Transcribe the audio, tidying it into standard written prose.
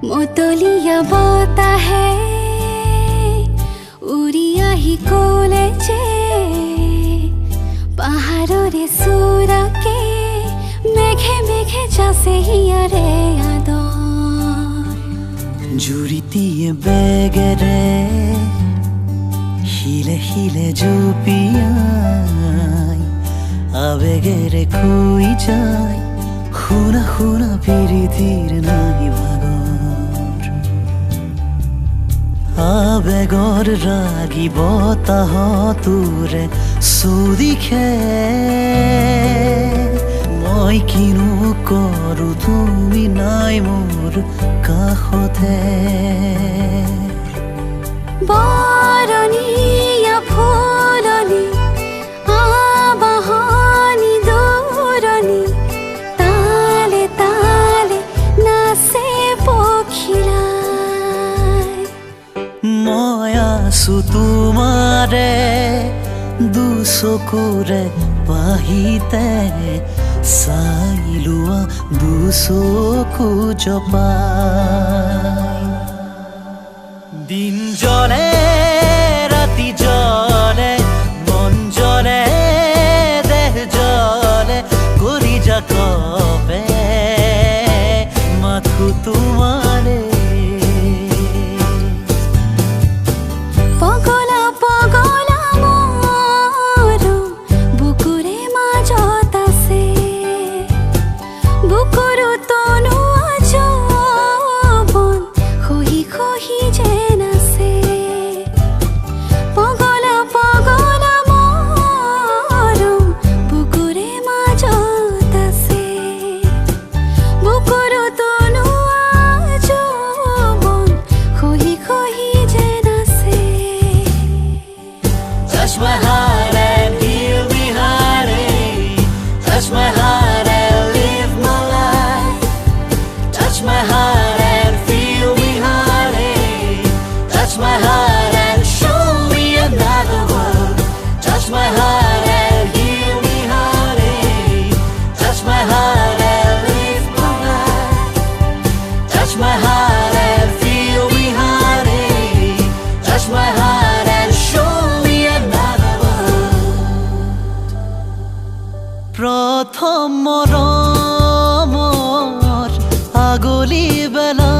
মতলীয়া বতাহে উৰি আহি ক'লে যে পাহাৰৰে চূড়াকে মেঘে মেঘে যাছে হিয়াৰে আদৰ জুৰিটিয়ে বেগেৰে শিলে শিলে জুপিয়াই আবেগেৰে খুই যায় শুনা শুনা পিৰিতিৰ নাই ভাগৰ আবেগৰ ৰাগি বতাহতোৰে চুদিখে মই কিনো কৰো তুমি নাই মোৰ কাষতে বৰণীয়া ফুলনি আবাহনি দূৰণি তালে তালে নাচে পখিলাই মই আছো তোমাৰে দুচকুৰে পাহিতে চাই লোৱা দুচকু জপাই দিন জলে ৰাতি জলে মন জলে দেহ জলে কৰি যা কপে মাথো তোমাৰে পগলা পগলা মোৰো বুকুৰে মাজত আছে বুকুৰো তনু আজবন খহি খহি যেন আছে পগলা পগলা মোৰো বুকুৰে মাজত আছে বুকুৰো তনু আজবন খহি খহি যেন আছে Touch my heart and heal me, honey. Touch my heart and live my life. Touch my heart and feel me, honey. Touch my heart and show me another world. Touch my heart and heal me, honey. Touch my heart and live my life. Touch my heart and feel me, honey. Touch my heart and show me another world. প্ৰথম মৰমৰ আগলি বেলা